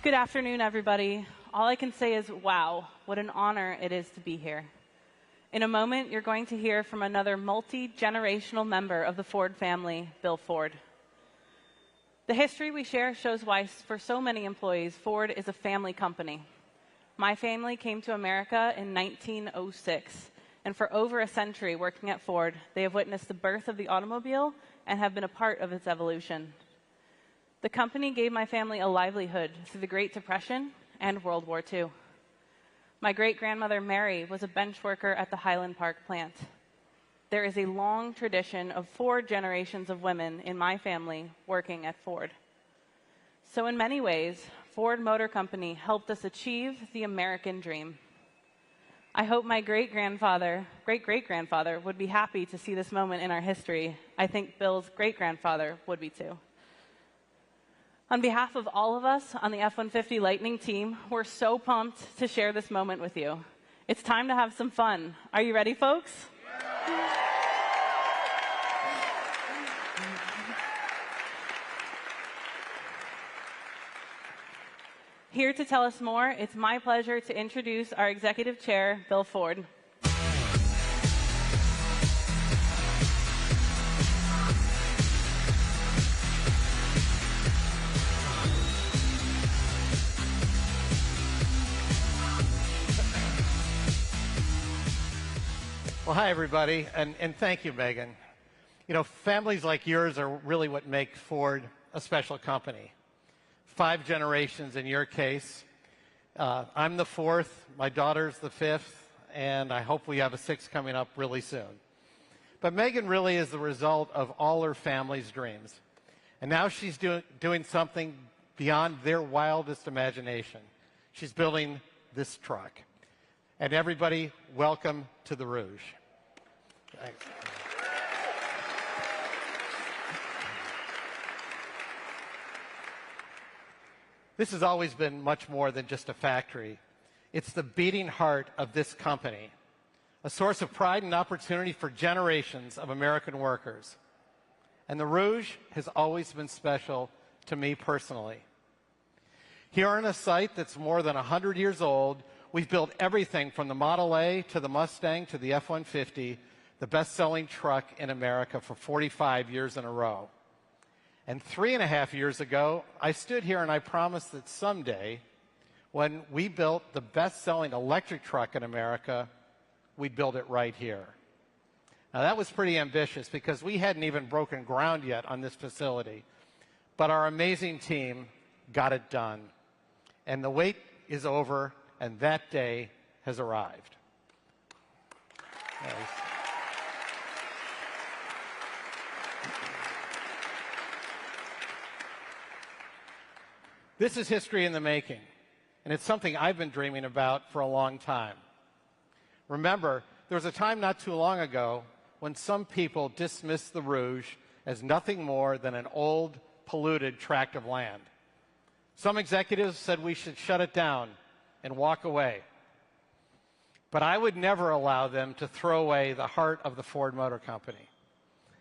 Good afternoon, everybody. All I can say is, wow, what an honor it is to be here. In a moment, you're going to hear from another multi-generational member of the Ford family, Bill Ford. The history we share shows why, for so many employees, Ford is a family company. My family came to America in 1906, and for over a century working at Ford, they have witnessed the birth of the automobile and have been a part of its evolution. The company gave my family a livelihood through the Great Depression and World War II. My great-grandmother, Mary, was a bench worker at the Highland Park plant. There is a long tradition of 4 generations of women in my family working at Ford. So in many ways, Ford Motor Company helped us achieve the American dream. I hope my great-great-grandfather would be happy to see this moment in our history. I think Bill's great-grandfather would be too. On behalf of all of us on the F-150 Lightning team, we're so pumped to share this moment with you. It's time to have some fun. Are you ready, folks? Here to tell us more, it's my pleasure to introduce our Executive Chair, Bill Ford. Well, hi, everybody, and thank you, Megan. You know, families like yours are really what make Ford a special company. 5 generations in your case. I'm the 4th, my daughter's the 5th, and I hope we have a 6th coming up really soon. But Megan really is the result of all her family's dreams. And now she's doing something beyond their wildest imagination. She's building this truck. And everybody, welcome to the Rouge. Thanks. This has always been much more than just a factory. It's the beating heart of this company, a source of pride and opportunity for generations of American workers. And the Rouge has always been special to me personally. Here on a site that's more than 100 years old, we've built everything from the Model A to the Mustang to the F-150, the best-selling truck in America for 45 years in a row. And 3.5 years ago, I stood here and I promised that someday, when we built the best-selling electric truck in America, we'd build it right here. Now, that was pretty ambitious because we hadn't even broken ground yet on this facility. But our amazing team got it done. And the wait is over, and that day has arrived. Nice. This is history in the making, and it's something I've been dreaming about for a long time. Remember, there was a time not too long ago when some people dismissed the Rouge as nothing more than an old, polluted tract of land. Some executives said we should shut it down and walk away. But I would never allow them to throw away the heart of the Ford Motor Company.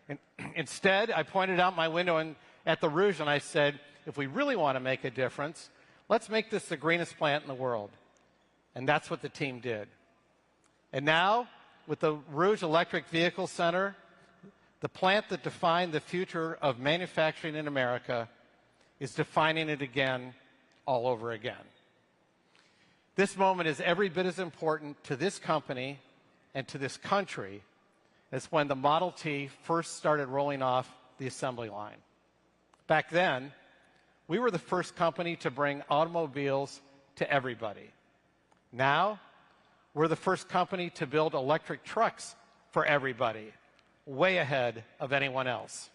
And instead, I pointed out my window at the Rouge and I said, if we really want to make a difference, let's make this the greenest plant in the world. And that's what the team did. And now, with the Rouge Electric Vehicle Center, the plant that defined the future of manufacturing in America is defining it again, all over again. This moment is every bit as important to this company and to this country as when the Model T first started rolling off the assembly line. Back then, we were the first company to bring automobiles to everybody. Now, we're the first company to build electric trucks for everybody, way ahead of anyone else.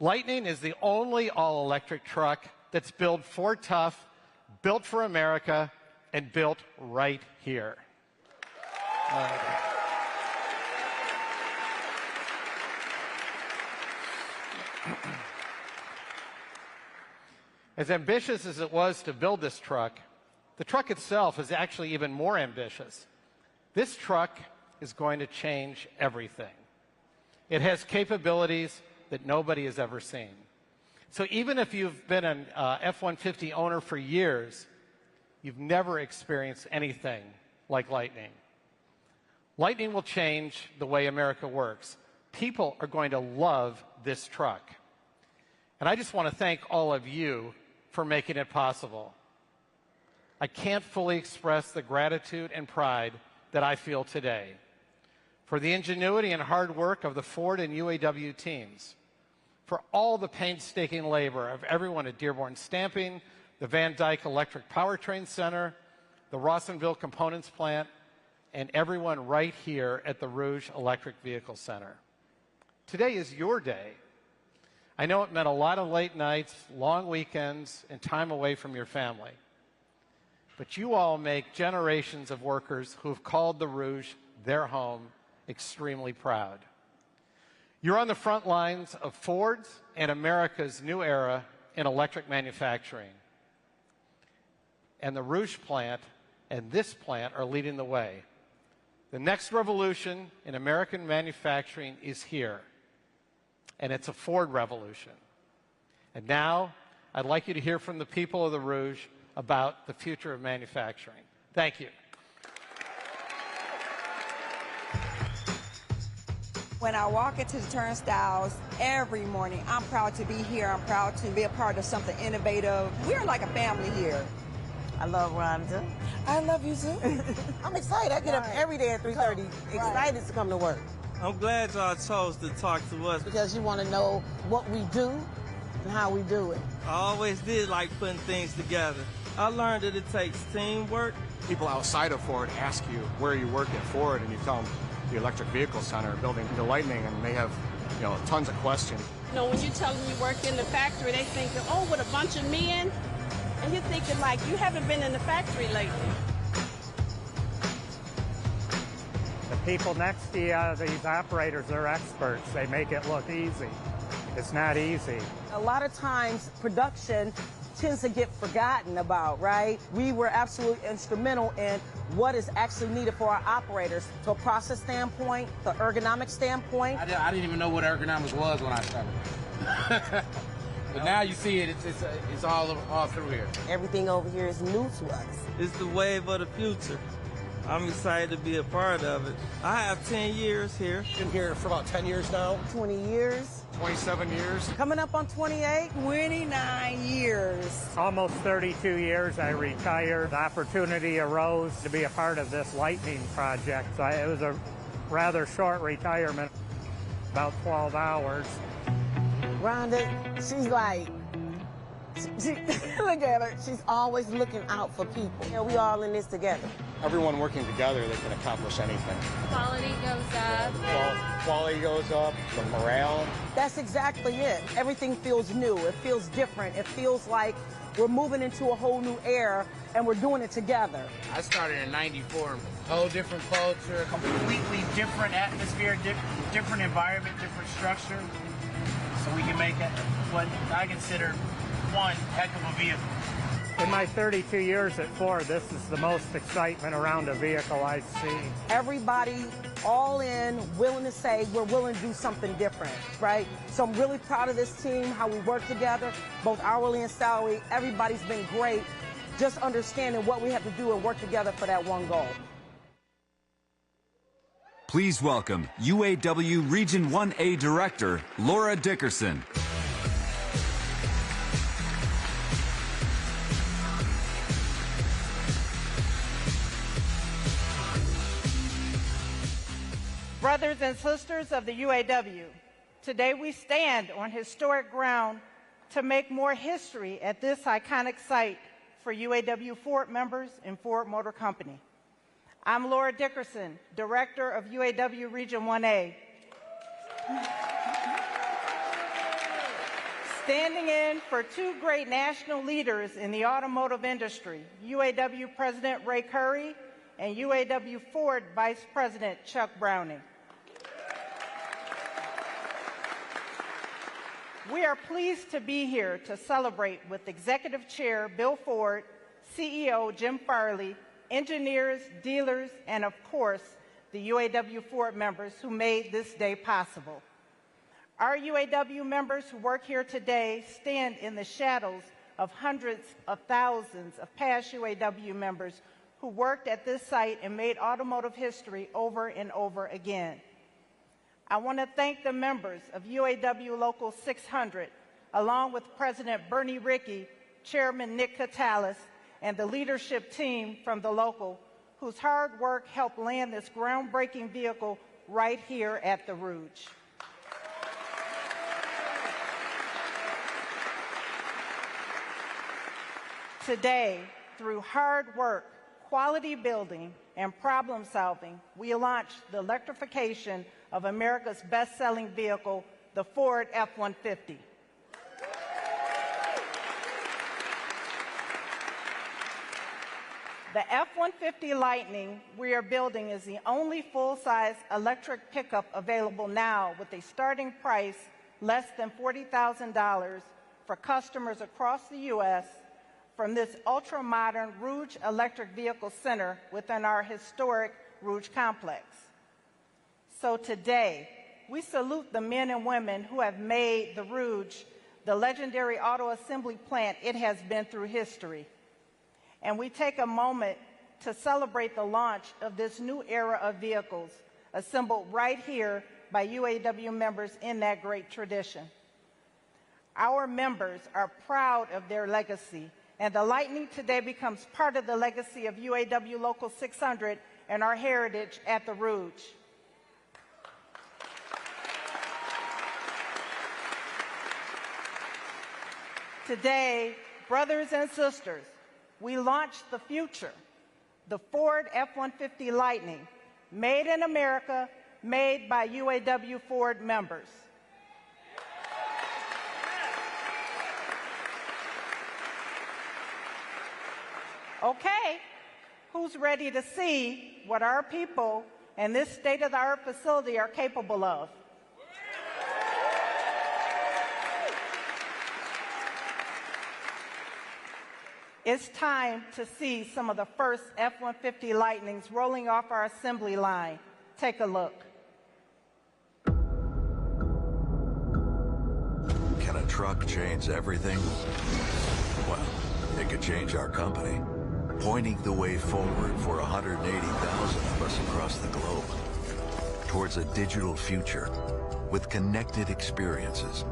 Lightning is the only all-electric truck that's built Ford tough, built for America, and built right here. As ambitious as it was to build this truck, the truck itself is actually even more ambitious. This truck is going to change everything. It has capabilities that nobody has ever seen. So even if you've been an F-150 owner for years, you've never experienced anything like Lightning. Lightning will change the way America works. People are going to love this truck. And I just want to thank all of you for making it possible. I can't fully express the gratitude and pride that I feel today for the ingenuity and hard work of the Ford and UAW teams, for all the painstaking labor of everyone at Dearborn Stamping, the Van Dyke Electric Powertrain Center, the Rawsonville Components Plant, and everyone right here at the Rouge Electric Vehicle Center. Today is your day. I know it meant a lot of late nights, long weekends, and time away from your family. But you all make generations of workers who have called the Rouge their home extremely proud. You're on the front lines of Ford's and America's new era in electric manufacturing. And the Rouge plant and this plant are leading the way. The next revolution in American manufacturing is here, and it's a Ford revolution. And now, I'd like you to hear from the people of the Rouge about the future of manufacturing. Thank you. When I walk into the turnstiles every morning, I'm proud to be here. I'm proud to be a part of something innovative. We're like a family here. I love Rhonda. I love you too. I'm excited. I get up every day at 3:30, excited to come to work. I'm glad y'all chose to talk to us. Because you want to know what we do and how we do it. I always did like putting things together. I learned that it takes teamwork. People outside of Ford ask you where you work at Ford, and you tell them the Electric Vehicle Center, building the Lightning, and they have, tons of questions. When you tell them you work in the factory, they think, oh, with a bunch of men, and you're thinking like, you haven't been in the factory lately. The people next to you, these operators, are experts. They make it look easy. It's not easy. A lot of times, production tends to get forgotten about, right? We were absolutely instrumental in what is actually needed for our operators. To a process standpoint, the ergonomic standpoint. I didn't even know what ergonomics was when I started. But now you see it, it's all through here. Everything over here is new to us. It's the wave of the future. I'm excited to be a part of it. I have 10 years here. Been here for about 10 years now. 20 years. 27 years. Coming up on 28. 29 years. Almost 32 years I retired. The opportunity arose to be a part of this Lightning project. So it was a rather short retirement, about 12 hours. Rhonda, she's like, look at her. She's always looking out for people. We all in this together. Everyone working together, they can accomplish anything. Quality goes up. Quality goes up, the morale. That's exactly it. Everything feels new. It feels different. It feels like we're moving into a whole new era, and we're doing it together. I started in '94. Whole different culture, completely different atmosphere, different environment, different structure. So we can make it what I consider one heck of a vehicle. In my 32 years at Ford, this is the most excitement around a vehicle I've seen. Everybody all in, willing to say we're willing to do something different, right? So I'm really proud of this team, how we work together, both hourly and salary. Everybody's been great, just understanding what we have to do and work together for that one goal. Please welcome UAW Region 1A Director, Laura Dickerson. Brothers and sisters of the UAW, today we stand on historic ground to make more history at this iconic site for UAW Ford members and Ford Motor Company. I'm Laura Dickerson, Director of UAW Region 1A. Standing in for two great national leaders in the automotive industry, UAW President Ray Curry and UAW Ford Vice President Chuck Browning. We are pleased to be here to celebrate with Executive Chair Bill Ford, CEO Jim Farley, engineers, dealers, and of course, the UAW Ford members who made this day possible. Our UAW members who work here today stand in the shadows of hundreds of thousands of past UAW members who worked at this site and made automotive history over and over again. I want to thank the members of UAW Local 600, along with President Bernie Rickey, Chairman Nick Catalis, and the leadership team from the local, whose hard work helped land this groundbreaking vehicle right here at the Rouge. Today, through hard work, quality building, and problem solving, we launched the electrification of America's best-selling vehicle, the Ford F-150. The F-150 Lightning we are building is the only full-size electric pickup available now with a starting price less than $40,000 for customers across the U.S. from this ultra-modern Rouge Electric Vehicle Center within our historic Rouge complex. So today, we salute the men and women who have made the Rouge the legendary auto assembly plant it has been through history. And we take a moment to celebrate the launch of this new era of vehicles assembled right here by UAW members in that great tradition. Our members are proud of their legacy, and the Lightning today becomes part of the legacy of UAW Local 600 and our heritage at the Rouge. Today, brothers and sisters, we launched the future, the Ford F-150 Lightning, made in America, made by UAW Ford members. Okay, who's ready to see what our people and this state-of-the-art facility are capable of? It's time to see some of the first F-150 Lightnings rolling off our assembly line. Take a look. Can a truck change everything? Well, it could change our company, pointing the way forward for 180,000 of us across the globe, towards a digital future with connected experiences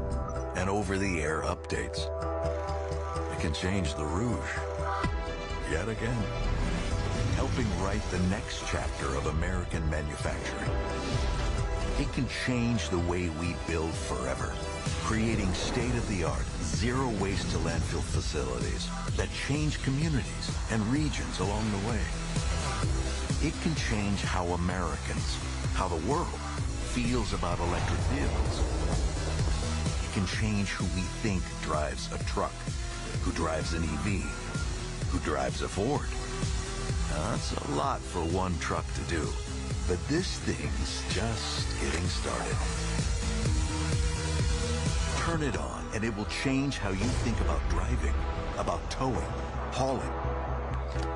and over-the-air updates. It can change the Rouge, yet again, helping write the next chapter of American manufacturing. It can change the way we build forever, creating state-of-the-art, zero-waste to landfill facilities that change communities and regions along the way. It can change how Americans, how the world, feels about electric vehicles. It can change who we think drives a truck, who drives an EV, who drives a Ford. That's a lot for one truck to do, but this thing's just getting started. Turn it on, and it will change how you think about driving, about towing, hauling,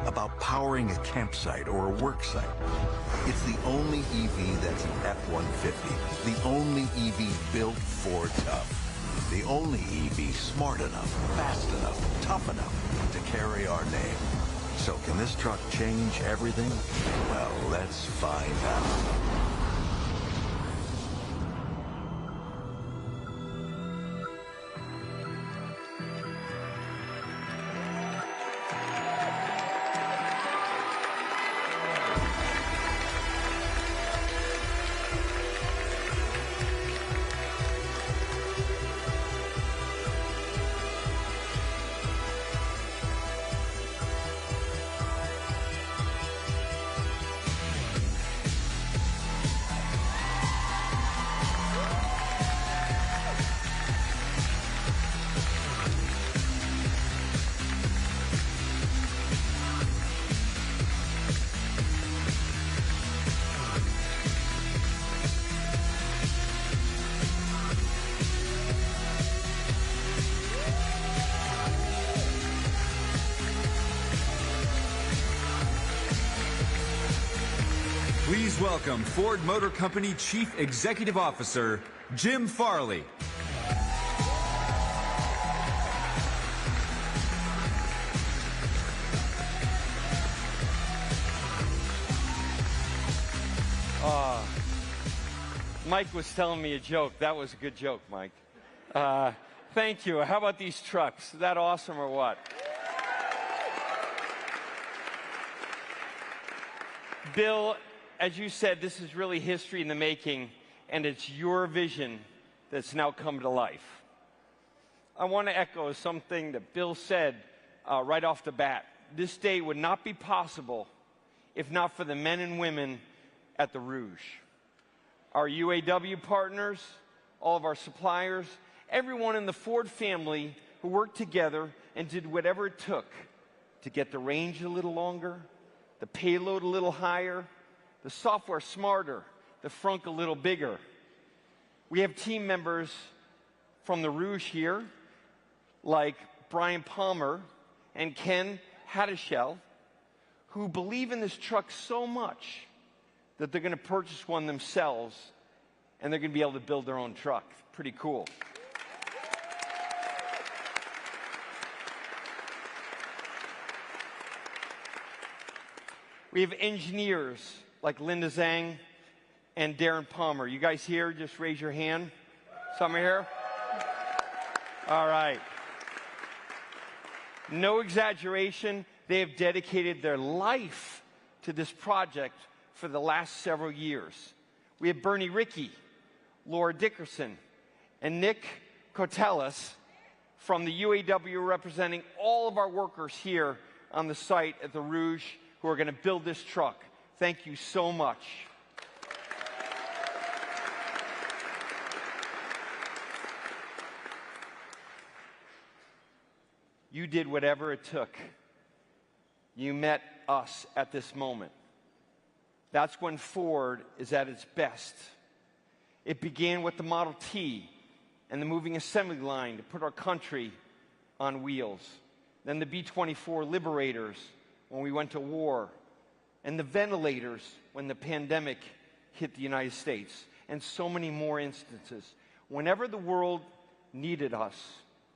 about powering a campsite or a work site. It's the only EV that's an F-150, the only EV built for tough. The only EV smart enough, fast enough, tough enough to carry our name. So can this truck change everything? Well, let's find out. Please welcome Ford Motor Company Chief Executive Officer, Jim Farley. Mike was telling me a joke. That was a good joke, Mike. Thank you. How about these trucks? Is that awesome or what? Bill, as you said, this is really history in the making, and it's your vision that's now come to life. I want to echo something that Bill said right off the bat. This day would not be possible if not for the men and women at the Rouge. Our UAW partners, all of our suppliers, everyone in the Ford family who worked together and did whatever it took to get the range a little longer, the payload a little higher, the software smarter, the frunk a little bigger. We have team members from the Rouge here, like Brian Palmer and Ken Haddishell, who believe in this truck so much that they're going to purchase one themselves, and they're going to be able to build their own truck. Pretty cool. We have engineers like Linda Zhang and Darren Palmer. You guys here? Just raise your hand. Some are here? All right. No exaggeration, they have dedicated their life to this project for the last several years. We have Bernie Rickey, Laura Dickerson, and Nick Kotelis from the UAW representing all of our workers here on the site at the Rouge who are going to build this truck. Thank you so much. You did whatever it took. You met us at this moment. That's when Ford is at its best. It began with the Model T and the moving assembly line to put our country on wheels. Then the B-24 Liberators when we went to war, and the ventilators when the pandemic hit the United States, and so many more instances. Whenever the world needed us,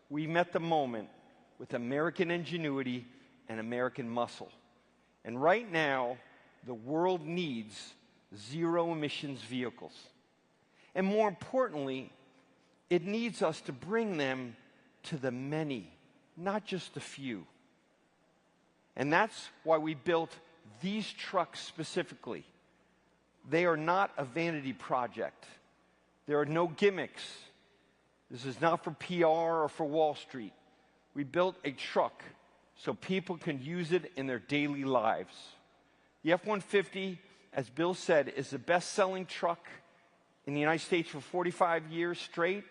we met the moment with American ingenuity and American muscle. And right now, the world needs zero-emissions vehicles. And more importantly, it needs us to bring them to the many, not just the few. And that's why we built these trucks specifically. They are not a vanity project. There are no gimmicks. This is not for PR or for Wall Street. We built a truck so people can use it in their daily lives. The F-150, as Bill said, is the best-selling truck in the United States for 45 years straight,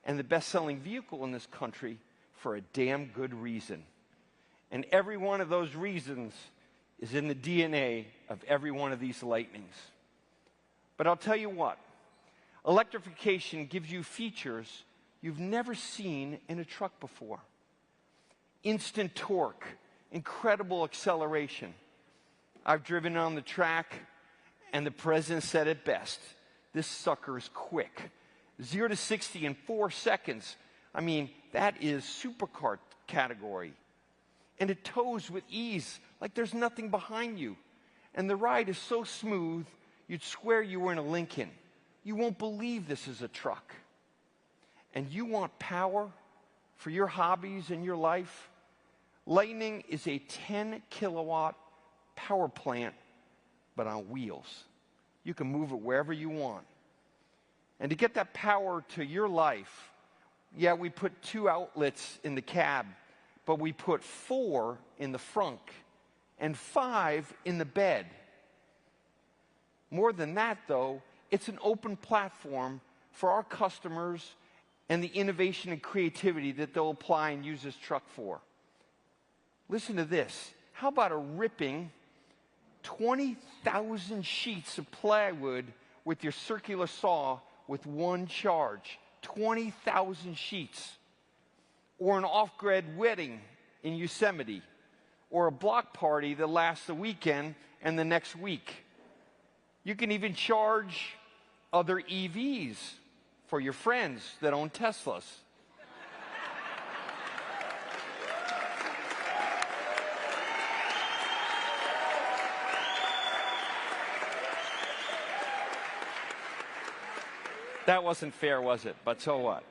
and the best-selling vehicle in this country for a damn good reason. And every one of those reasons is in the DNA of every one of these Lightnings. But I'll tell you what, electrification gives you features you've never seen in a truck before. Instant torque, incredible acceleration. I've driven on the track, and the president said it best. This sucker is quick. 0 to 60 in 4 seconds. I mean, that is supercar category. And it tows with ease, like there's nothing behind you. And the ride is so smooth, you'd swear you were in a Lincoln. You won't believe this is a truck. And you want power for your hobbies and your life? Lightning is a 10-kilowatt power plant, but on wheels. You can move it wherever you want. And to get that power to your life, yeah, we put 2 outlets in the cab, but we put 4 in the frunk and 5 in the bed. More than that, though, it's an open platform for our customers and the innovation and creativity that they'll apply and use this truck for. Listen to this. How about a ripping 20,000 sheets of plywood with your circular saw with 1 charge? 20,000 sheets. Or an off-grid wedding in Yosemite. Or a block party that lasts a weekend and the next week. You can even charge other EVs for your friends that own Teslas. That wasn't fair, was it? But so what?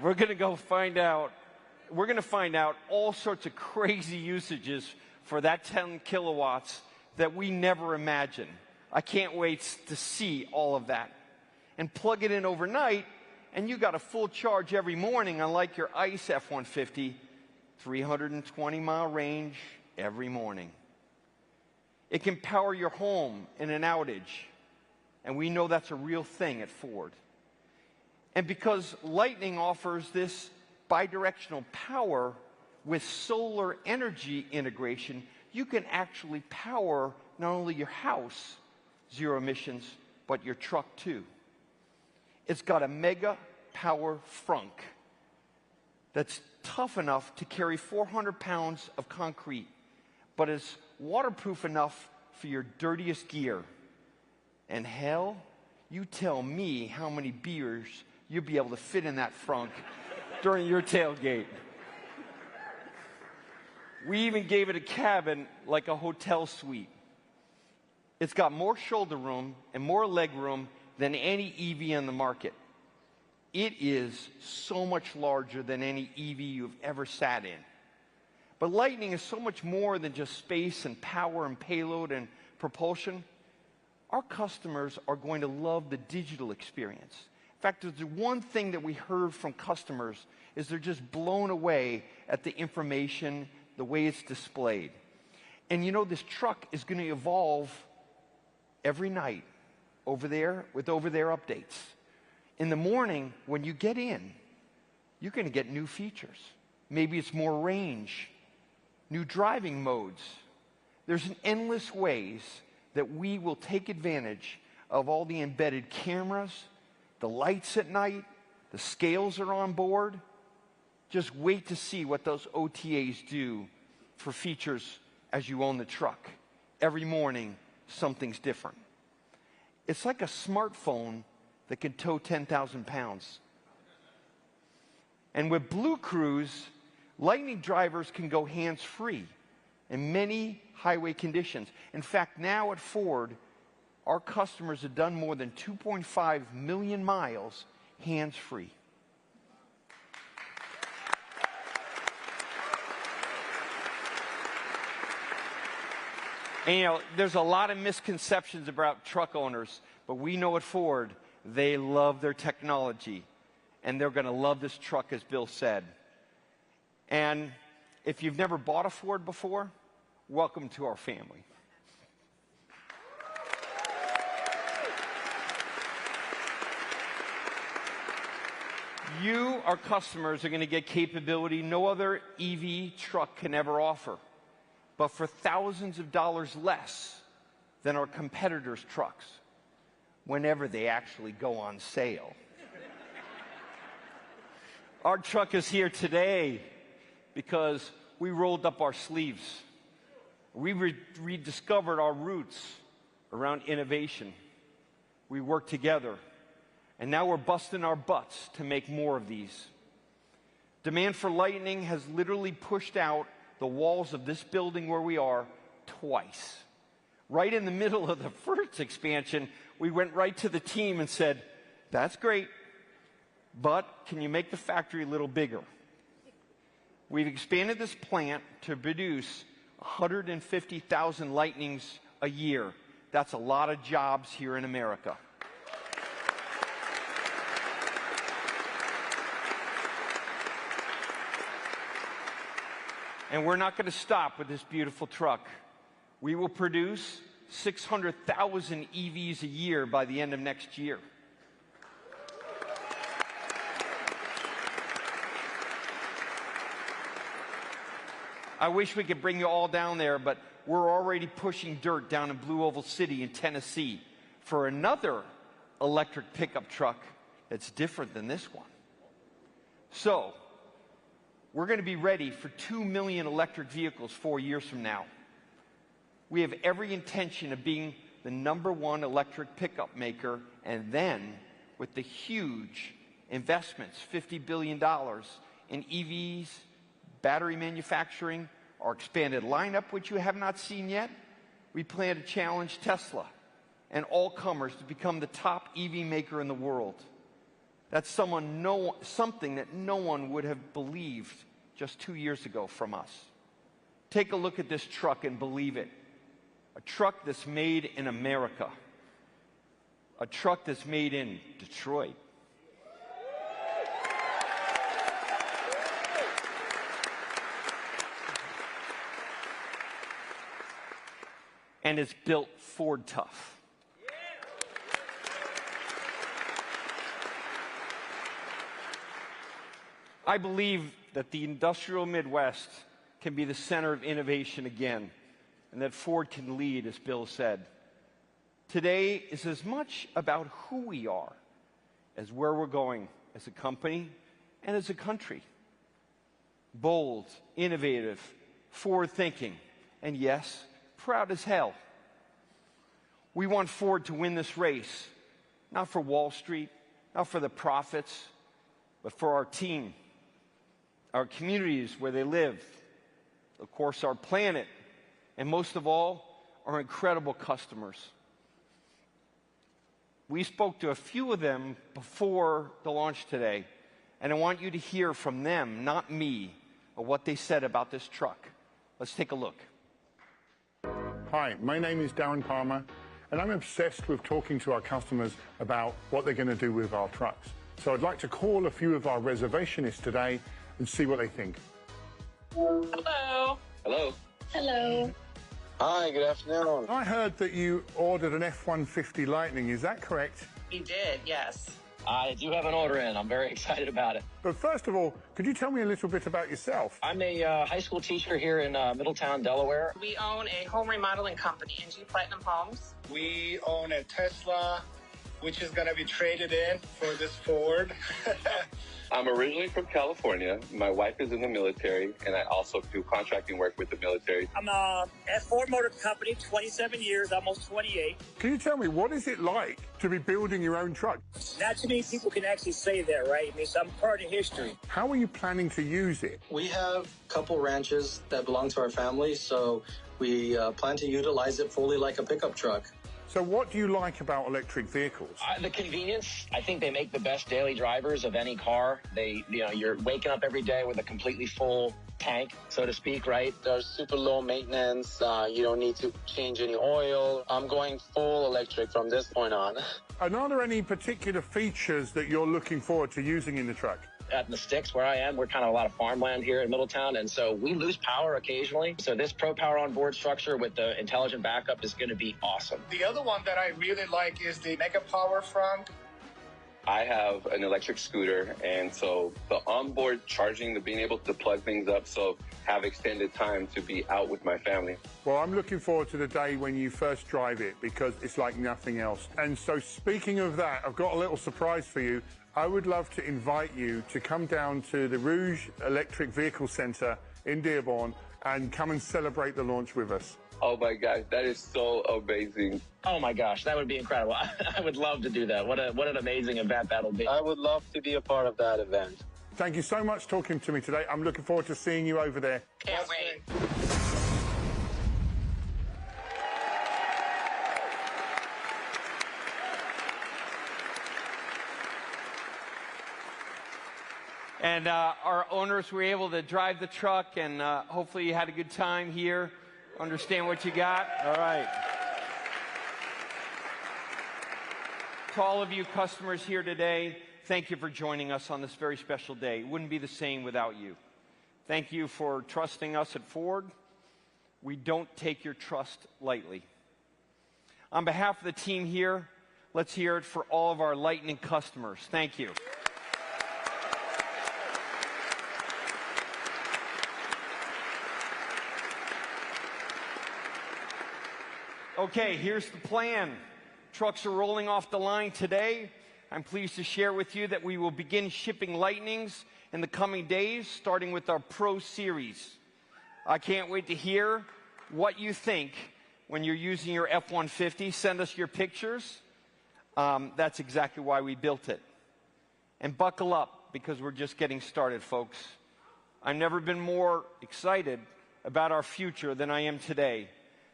We're going to go find out. We're going to find out all sorts of crazy usages for that 10 kilowatts that we never imagined. I can't wait to see all of that. And plug it in overnight, and you got a full charge every morning, unlike your ICE F-150, 320-mile range every morning. It can power your home in an outage, and we know that's a real thing at Ford. And because Lightning offers this bidirectional power with solar energy integration, you can actually power not only your house, zero emissions, but your truck too. It's got a mega power frunk that's tough enough to carry 400 pounds of concrete, but is waterproof enough for your dirtiest gear. And hell, you tell me how many beers you'll be able to fit in that frunk during your tailgate. We even gave it a cabin like a hotel suite. It's got more shoulder room and more leg room than any EV on the market. It is so much larger than any EV you've ever sat in. But Lightning is so much more than just space and power and payload and propulsion. Our customers are going to love the digital experience. In fact, there's one thing that we heard from customers is they're just blown away at the information, the way it's displayed. And you know, this truck is going to evolve every night over there with over-there updates. In the morning, when you get in, you're going to get new features. Maybe it's more range, new driving modes. There's an endless ways that we will take advantage of all the embedded cameras, the lights at night, the scales are on board. Just wait to see what those OTAs do for features as you own the truck. Every morning, something's different. It's like a smartphone that can tow 10,000 pounds. And with Blue Cruise, Lightning drivers can go hands-free in many highway conditions. In fact, now at Ford, our customers have done more than 2.5 million miles hands-free. And, you know, there's a lot of misconceptions about truck owners, but we know at Ford, they love their technology, and they're going to love this truck, as Bill said. And if you've never bought a Ford before, welcome to our family. You, our customers, are going to get capability no other EV truck can ever offer, but for thousands of dollars less than our competitors' trucks, whenever they actually go on sale. Our truck is here today because we rolled up our sleeves. We rediscovered our roots around innovation. We worked together, and now we're busting our butts to make more of these. Demand for Lightning has literally pushed out the walls of this building where we are twice. Right in the middle of the first expansion, we went right to the team and said, that's great, but can you make the factory a little bigger? We've expanded this plant to produce 150,000 Lightnings a year. That's a lot of jobs here in America. And we're not going to stop with this beautiful truck. We will produce 600,000 EVs a year by the end of next year. I wish we could bring you all down there, but we're already pushing dirt down in Blue Oval City in Tennessee for another electric pickup truck that's different than this one. So, we're going to be ready for 2 million electric vehicles 4 years from now. We have every intention of being the #1 electric pickup maker, and then with the huge investments, $50 billion in EVs, battery manufacturing, our expanded lineup, which you have not seen yet, we plan to challenge Tesla and all comers to become the top EV maker in the world. That's something that no one would have believed just 2 years ago from us. Take a look at this truck and believe it. A truck that's made in America. A truck that's made in Detroit. And it's built Ford tough. I believe that the industrial Midwest can be the center of innovation again, and that Ford can lead, as Bill said. Today is as much about who we are as where we're going as a company and as a country. Bold, innovative, forward-thinking, and yes, proud as hell. We want Ford to win this race, not for Wall Street, not for the profits, but for our team, our communities where they live, of course, our planet, and most of all, our incredible customers. We spoke to a few of them before the launch today, and I want you to hear from them, not me, of what they said about this truck. Let's take a look. Hi, my name is Darren Palmer, and I'm obsessed with talking to our customers about what they're going to do with our trucks. So I'd like to call a few of our reservationists today and see what they think. Hello. Hello. Hello. Hi, good afternoon. I heard that you ordered an F-150 Lightning. Is that correct? We did, yes. I do have an order in. I'm very excited about it. But first of all, could you tell me a little bit about yourself? I'm a high school teacher here in Middletown, Delaware. We own a home remodeling company, NG Platinum Homes. We own a Tesla, which is going to be traded in for this Ford. I'm originally from California. My wife is in the military, and I also do contracting work with the military. I'm at Ford Motor Company, 27 years, almost 28. Can you tell me, what is it like to be building your own truck? Not too many people can actually say that, right? I mean, so I'm part of history. How are you planning to use it? We have a couple ranches that belong to our family, so we plan to utilize it fully like a pickup truck. So what do you like about electric vehicles? The convenience. I think they make the best daily drivers of any car. You're waking up every day with a completely full tank, so to speak, right? They're super low maintenance. You don't need to change any oil. I'm going full electric from this point on. And are there any particular features that you're looking forward to using in the truck? At the sticks where I am, we're kind of a lot of farmland here in Middletown, and so we lose power occasionally. So this Pro Power onboard structure with the intelligent backup is going to be awesome. The other one that I really like is the Mega Power front. I have an electric scooter, and so the onboard charging, the being able to plug things up, so have extended time to be out with my family. Well, I'm looking forward to the day when you first drive it, because it's like nothing else. And so speaking of that, I've got a little surprise for you. I would love to invite you to come down to the Rouge Electric Vehicle Center in Dearborn and come and celebrate the launch with us. Oh my gosh, that is so amazing. Oh my gosh, that would be incredible. I would love to do that. What an amazing event that'll be. I would love to be a part of that event. Thank you so much for talking to me today. I'm looking forward to seeing you over there. Can't wait. And our owners were able to drive the truck, and hopefully you had a good time here. Understand what you got? All right. To all of you customers here today, thank you for joining us on this very special day. It wouldn't be the same without you. Thank you for trusting us at Ford. We don't take your trust lightly. On behalf of the team here, let's hear it for all of our Lightning customers. Thank you. Okay, here's the plan. Trucks are rolling off the line today. I'm pleased to share with you that we will begin shipping Lightnings in the coming days, starting with our Pro Series. I can't wait to hear what you think when you're using your F-150, send us your pictures. That's exactly why we built it. And buckle up, because we're just getting started, folks. I've never been more excited about our future than I am today.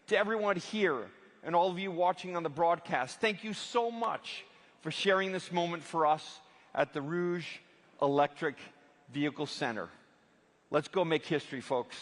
To everyone here and all of you watching on the broadcast, thank you so much for sharing this moment for us at the Rouge Electric Vehicle Center. Let's go make history, folks.